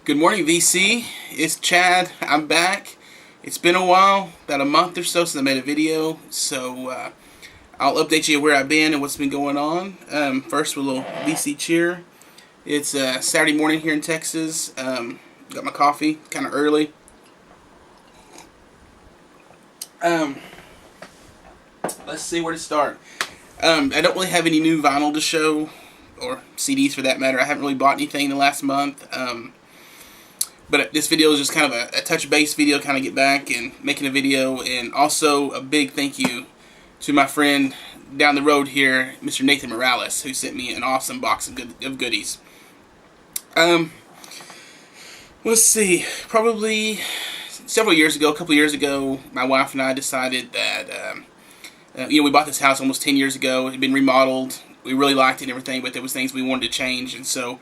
Good morning, VC. It's Chad. I'm back. It's been a while, about a month or so since I made a video, so I'll update you where I've been and what's been going on. First, with a little VC cheer. It's Saturday morning here in Texas. Got my coffee, kind of early. Let's see where to start. I don't really have any new vinyl to show, or CDs for that matter. I haven't really bought anything in the last month. But this video is just kind of a touch base video, kind of get back and making a video. And also a big thank you to my friend down the road here, Mr. Nathan Morales, who sent me an awesome box of goodies. Let's see, probably several years ago, a couple years ago, my wife and I decided that, we bought this house almost 10 years ago. It had been remodeled. We really liked it and everything, but there was things we wanted to change. And so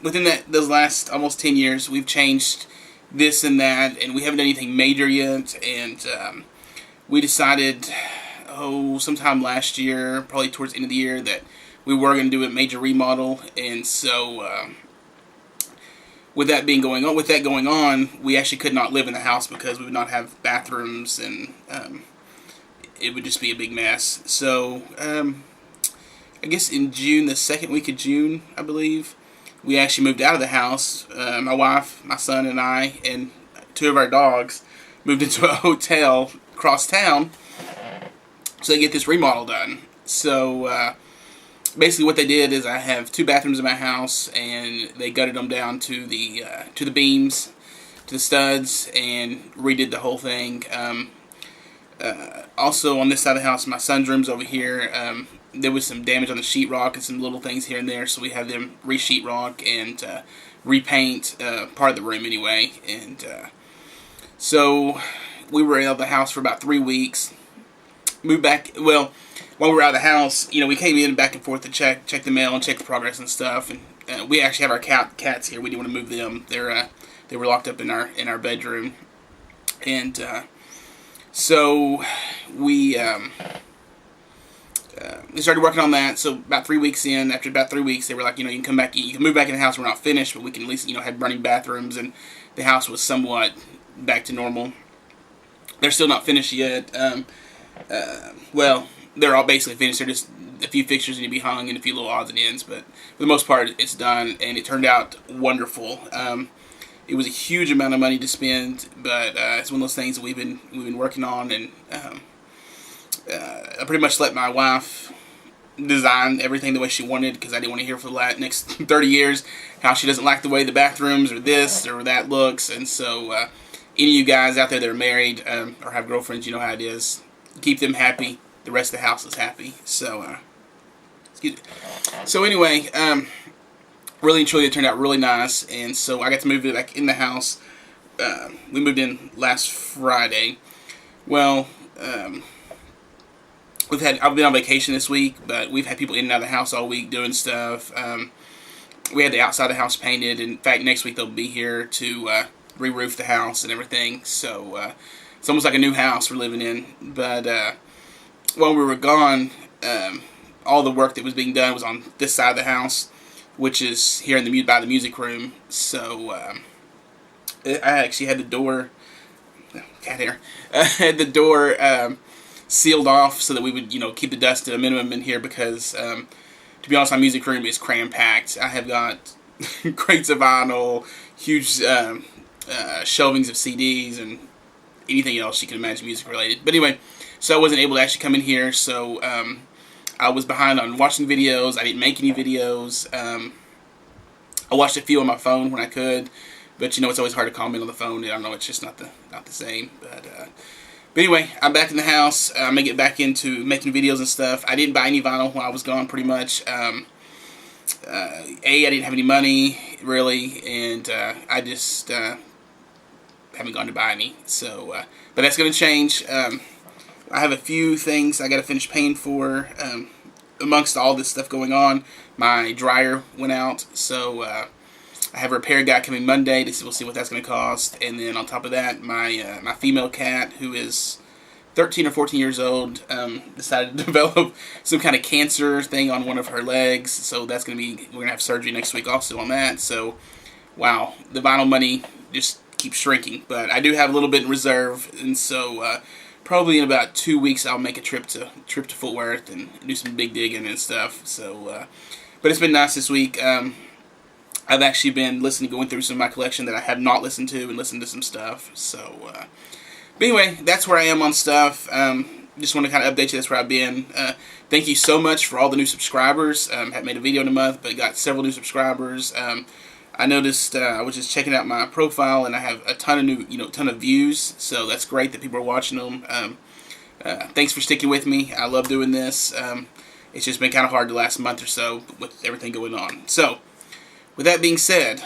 within those last almost 10 years, we've changed this and that, and we haven't done anything major yet. And we decided, sometime last year, probably towards the end of the year, that we were going to do a major remodel. And so with that going on, we actually could not live in the house because we would not have bathrooms, and it would just be a big mess. So I guess in June, the second week of June, I believe, we actually moved out of the house. My wife, my son, and I, and two of our dogs moved into a hotel across town so they get this remodel done. So basically what they did is I have two bathrooms in my house, and they gutted them down to the beams, to the studs, and redid the whole thing. Also on this side of the house, my son's room's over here. There was some damage on the sheetrock and some little things here and there, so we had them re-sheetrock and repaint part of the room anyway. And so we were out of the house for about 3 weeks. Moved back. Well, while we were out of the house, we came in back and forth to check the mail and check the progress and stuff. And we actually have our cats here. We didn't want to move them. They were locked up in our bedroom. And so we started working on that. So about 3 weeks in, after about 3 weeks, they were like, you can come back, you can move back in the house. We're not finished, but we can at least, have running bathrooms, and the house was somewhat back to normal. They're still not finished yet. Well, they're all basically finished. They're just a few fixtures need to be hung and a few little odds and ends, but for the most part, it's done, and it turned out wonderful. It was a huge amount of money to spend, but it's one of those things that we've been working on, and I pretty much let my wife design everything the way she wanted, because I didn't want to hear for the next 30 years how she doesn't like the way the bathrooms or this or that looks. And so any of you guys out there that are married or have girlfriends, you know how it is. Keep them happy, the rest of the house is happy. So excuse me. So anyway, really and truly it turned out really nice, and so I got to move it back in the house. We moved in last Friday. Well, I've been on vacation this week, but we've had people in and out of the house all week doing stuff. We had the outside of the house painted. In fact, next week they'll be here to re-roof the house and everything. So it's almost like a new house we're living in. But while we were gone, all the work that was being done was on this side of the house, which is here in by the music room. So I actually had the door, cat hair, I had the door sealed off so that we would, keep the dust to a minimum in here, because to be honest, my music room is cram-packed. I have got crates of vinyl, huge shelvings of CDs, and anything else you can imagine music related. But anyway, so I wasn't able to actually come in here, so I was behind on watching videos. I didn't make any videos. I watched a few on my phone when I could, but it's always hard to comment on the phone. I don't know, it's just not the same. But anyway, I'm back in the house. I'm going to get back into making videos and stuff. I didn't buy any vinyl while I was gone, pretty much. I didn't have any money, really, and I just haven't gone to buy any. So, but that's going to change. I have a few things I got to finish paying for. Amongst all this stuff going on, my dryer went out, so I have a repair guy coming Monday. We'll see what that's going to cost. And then on top of that, my female cat, who is 13 or 14 years old, decided to develop some kind of cancer thing on one of her legs. So that's going to be, we're going to have surgery next week also on that. So wow, the vinyl money just keeps shrinking. But I do have a little bit in reserve, and so probably in about 2 weeks I'll make a trip to Fort Worth and do some big digging and stuff. So, but it's been nice this week. I've actually been going through some of my collection that I have not listened to and listened to some stuff. So, but anyway, that's where I am on stuff. Just want to kind of update you. That's where I've been. Thank you so much for all the new subscribers. Haven't made a video in a month, but got several new subscribers. I noticed I was just checking out my profile, and I have a ton of ton of views. So that's great that people are watching them. Thanks for sticking with me. I love doing this. It's just been kind of hard the last month or so with everything going on. So, with that being said,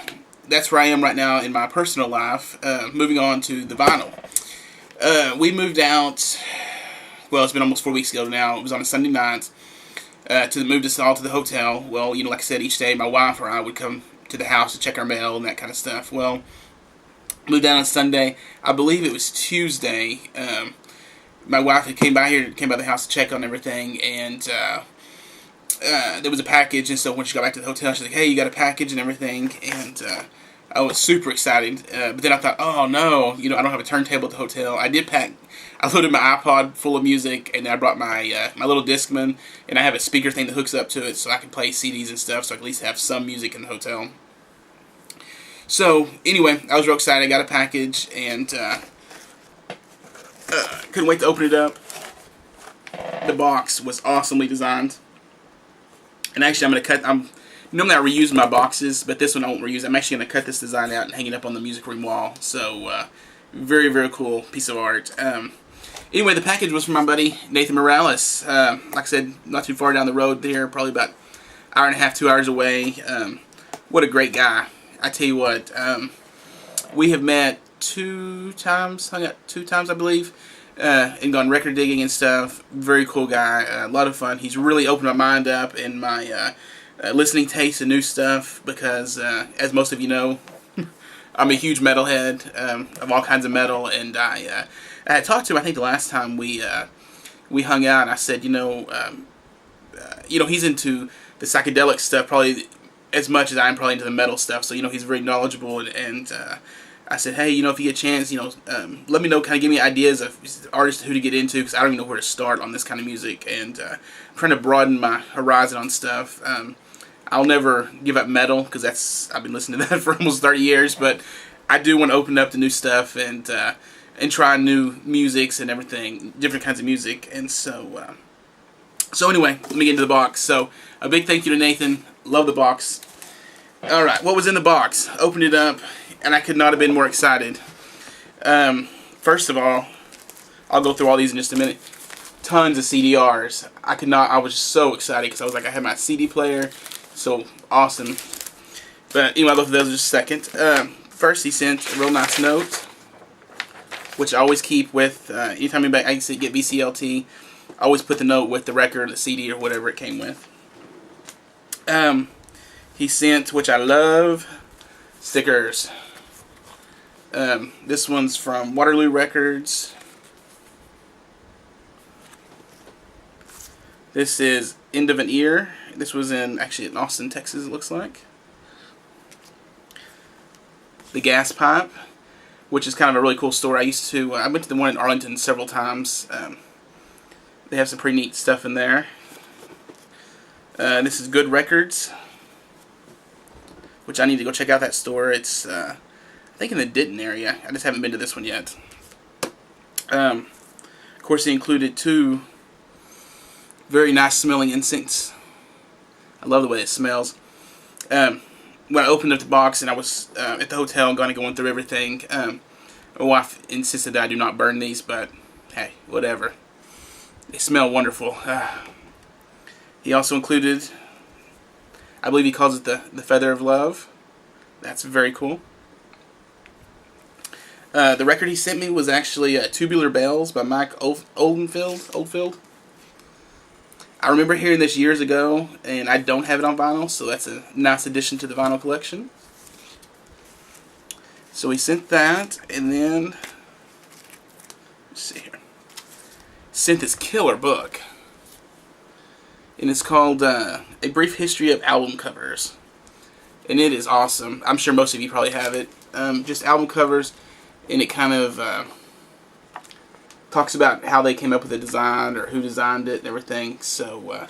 that's where I am right now in my personal life. Moving on to the vinyl. We moved out. Well, it's been almost 4 weeks ago now. It was on a Sunday night. Moved us all to the hotel. Well, like I said, each day my wife or I would come to the house to check our mail and that kind of stuff. Well, moved down on Sunday. I believe it was Tuesday. My wife came by the house to check on everything, and there was a package. And so when she got back to the hotel, she's like, "Hey, you got a package and everything." And I was super excited. But then I thought, "Oh no, I don't have a turntable at the hotel." I did pack. I loaded my iPod full of music, and then I brought my my little Discman, and I have a speaker thing that hooks up to it, so I can play CDs and stuff, so I can at least have some music in the hotel. So anyway, I was real excited. I got a package, and couldn't wait to open it up. The box was awesomely designed, and actually, normally I reuse my boxes, but this one I won't reuse. I'm actually going to cut this design out and hang it up on the music room wall. So very, very cool piece of art. Anyway, the package was from my buddy Nathan Morales. Like I said, not too far down the road there, probably about an hour and a half, 2 hours away. What a great guy. I tell you what, we have met 2 times, hung out 2 times I believe, and gone record digging and stuff. Very cool guy, a lot of fun. He's really opened my mind up and my listening taste and new stuff because, as most of you know, I'm a huge metalhead of all kinds of metal, and I had talked to him, I think the last time we hung out, and I said, he's into the psychedelic stuff probably as much as I'm probably into the metal stuff, so he's very knowledgeable, and I said, hey, if you get a chance, let me know, kind of give me ideas of artists who to get into, because I don't even know where to start on this kind of music, and I'm trying to broaden my horizon on stuff. I'll never give up metal, because I've been listening to that for almost 30 years, but I do want to open up to new stuff and try new musics and everything, different kinds of music, and so anyway, let me get into the box. So, a big thank you to Nathan. Love the box. Alright, what was in the box? Opened it up, and I could not have been more excited. First of all, I'll go through all these in just a minute. Tons of CDRs. I was so excited because I was like, I had my CD player. So awesome. But anyway, I'll go through those in just a second. First, he sent a real nice note, which I always keep with, anytime I get Vclt, I always put the note with the record, the CD, or whatever it came with. He sent, which I love, stickers. This one's from Waterloo Records. This is End of an Ear. This was actually in Austin, Texas, it looks like. The Gas Pipe, which is kind of a really cool store. I went to the one in Arlington several times. They have some pretty neat stuff in there. This is Good Records, which I need to go check out that store. It's, I think in the Denton area. I just haven't been to this one yet. Of course, they included 2 very nice smelling incense. I love the way it smells. When I opened up the box and I was at the hotel and going through everything, my wife insisted that I do not burn these, but hey, whatever. They smell wonderful. He also included, I believe he calls it the Feather of Love. That's very cool. The record he sent me was actually Tubular Bells by Mike Oldfield. I remember hearing this years ago, and I don't have it on vinyl, so that's a nice addition to the vinyl collection. So he sent that, and then, let's see here, sent this killer book, and it's called A Brief History of Album Covers. and it is awesome. I'm sure most of you probably have it. Just album covers, and it kind of talks about how they came up with the design or who designed it and everything. So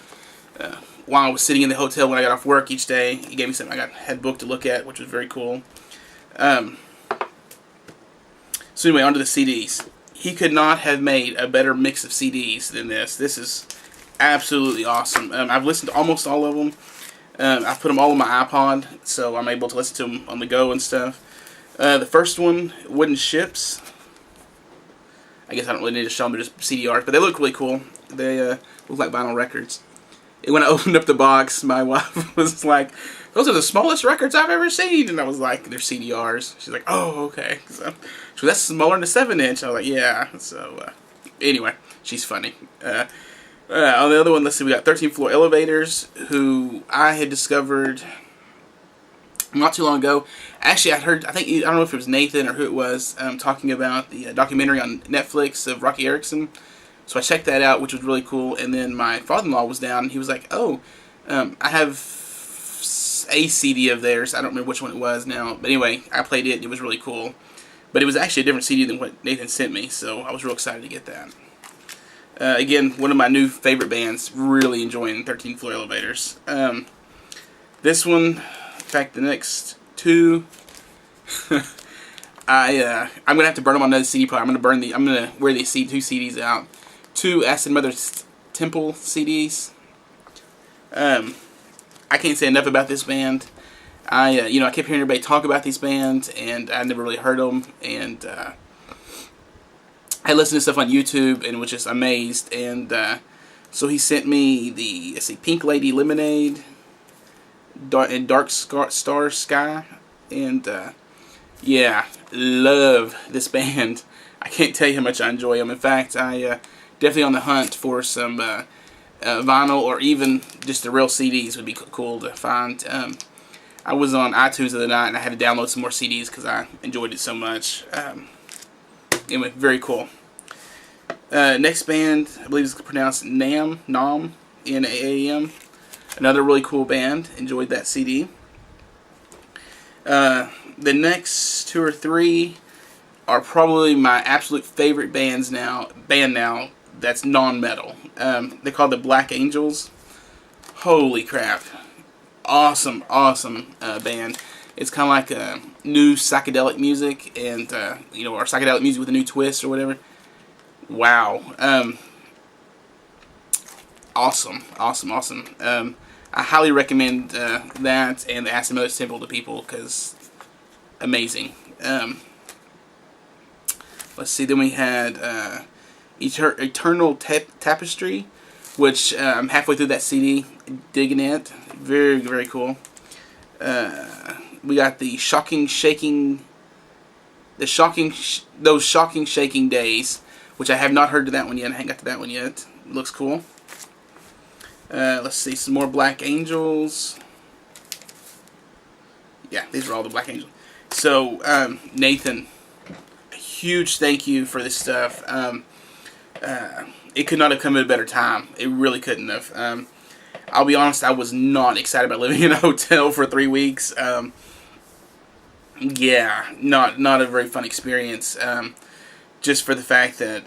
while I was sitting in the hotel when I got off work each day, he gave me something I had booked to look at, which was very cool. So anyway, onto the CDs. He could not have made a better mix of CDs than this. This is absolutely awesome. I've listened to almost all of them. I've put them all on my iPod, so I'm able to listen to them on the go and stuff. The first one, Wooden Ships. I guess I don't really need to show them, they're just CDRs, but they look really cool. They look like vinyl records. And when I opened up the box, my wife was like, "Those are the smallest records I've ever seen." And I was like, "They're CDRs." She's like, "Oh, okay." So that's smaller than a 7-inch. I was like, "Yeah." So anyway, she's funny. On the other one, let's see, we got 13th Floor Elevators, who I had discovered not too long ago. Actually, I don't know if it was Nathan or who it was, talking about the documentary on Netflix of Rocky Erickson. So I checked that out, which was really cool. And then my father-in-law was down, and he was like, "Oh, I have a CD of theirs. I don't remember which one it was now. But anyway, I played it. It was really cool. But it was actually a different CD than what Nathan sent me, so I was real excited to get that. Again, one of my new favorite bands. Really enjoying 13th Floor Elevators. This one, in fact, the next two, I'm gonna have to burn them on another CD player. I'm gonna wear these two CDs out. 2 Acid Mother's Temple CDs. I can't say enough about this band. I kept hearing everybody talk about these bands, and I never really heard them. And I listened to stuff on YouTube and was just amazed. And so he sent me the Pink Lady Lemonade and Dark Star Sky, and yeah, love this band. I can't tell you how much I enjoy them. In fact, I definitely on the hunt for some vinyl or even just the real CDs would be cool to find. I was on iTunes the other night and I had to download some more CDs because I enjoyed it so much. Anyway, very cool. Next band, I believe it's pronounced Nam, N-A-A-M. Another really cool band. Enjoyed that CD. The next 2 or 3 are probably my absolute favorite band now that's non-metal. They're called the Black Angels. Holy crap. Awesome band. It's kind of like new psychedelic music, and or psychedelic music with a new twist or whatever. Wow. Awesome. I highly recommend that and the Acid Mother's Temple to people because amazing. Let's see. Then we had Eternal Tapestry, which I'm halfway through that CD, digging it. Very, very cool. We got those shocking shaking days, which I have not heard to that one yet. I haven't got to that one yet. Looks cool. Let's see, some more Black Angels. Yeah, these are all the Black Angels. So, Nathan, a huge thank you for this stuff. It could not have come at a better time. It really couldn't have. I'll be honest, I was not excited about living in a hotel for 3 weeks. Yeah, not a very fun experience. Just for the fact that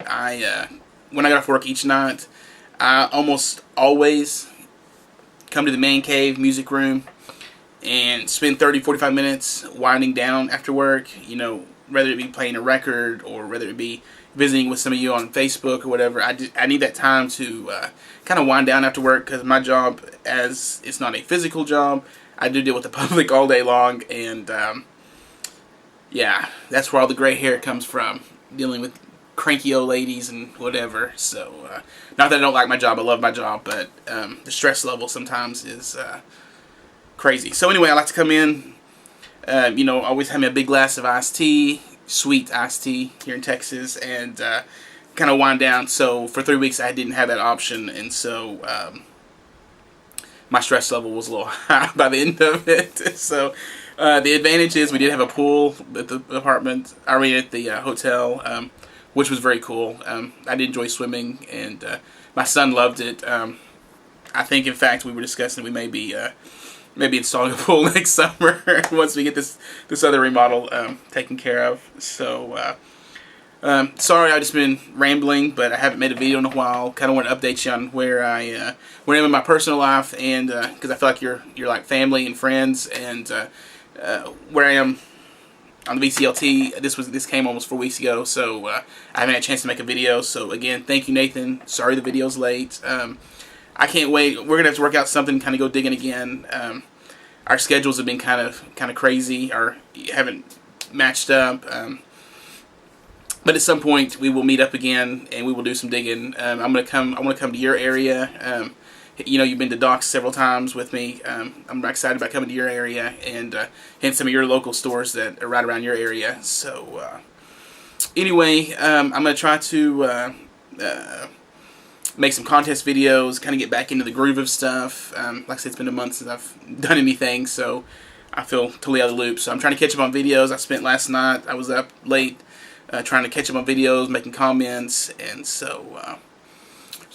when I got off work each night, I almost always come to the man cave music room and spend 30-45 minutes winding down after work, whether it be playing a record or whether it be visiting with some of you on Facebook or whatever. I need that time to kind of wind down after work because my job, as it's not a physical job, I do deal with the public all day long, and yeah, that's where all the gray hair comes from, dealing with cranky old ladies and whatever. So not that I don't like my job, I love my job, but the stress level sometimes is crazy. So anyway, I like to come in, always have me a big glass of iced tea, sweet iced tea here in Texas, and kind of wind down. So for 3 weeks I didn't have that option, and so my stress level was a little high by the end of it. So the advantage is we did have a pool at the apartment, at the hotel, which was very cool. I did enjoy swimming, and my son loved it. I think, in fact, we were discussing we may be maybe installing a pool next summer once we get this other remodel taken care of. So sorry, I've just been rambling, but I haven't made a video in a while. Kind of want to update you on where I am in my personal life, and because I feel like you're like family and friends, and where I am on the Vclt. This came almost 4 weeks ago, so I haven't had a chance to make a video. So again, thank you, Nathan. Sorry the video's late. I can't wait. We're gonna have to work out something, kind of go digging again. Our schedules have been kind of crazy, or haven't matched up. But at some point we will meet up again and we will do some digging. I want to come to your area. You know, you've been to Doc's several times with me. I'm excited about coming to your area and hitting some of your local stores that are right around your area. So anyway, I'm going to try to make some contest videos, kind of get back into the groove of stuff. Like I said, it's been a month since I've done anything, so I feel totally out of the loop. So I'm trying to catch up on videos. I spent last night, I was up late trying to catch up on videos, making comments, and so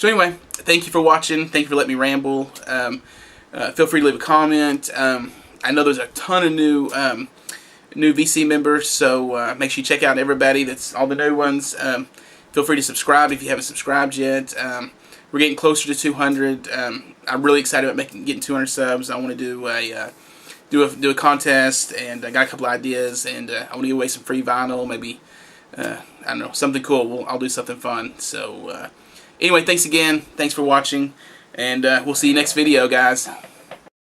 anyway, thank you for watching. Thank you for letting me ramble. Feel free to leave a comment. I know there's a ton of new VC members, so make sure you check out everybody. That's all the new ones. Feel free to subscribe if you haven't subscribed yet. We're getting closer to 200. I'm really excited about getting 200 subs. I want to do a contest, and I got a couple ideas, and I want to give away some free vinyl, maybe I don't know, something cool. I'll do something fun. So anyway, thanks again. Thanks for watching, and we'll see you next video, guys.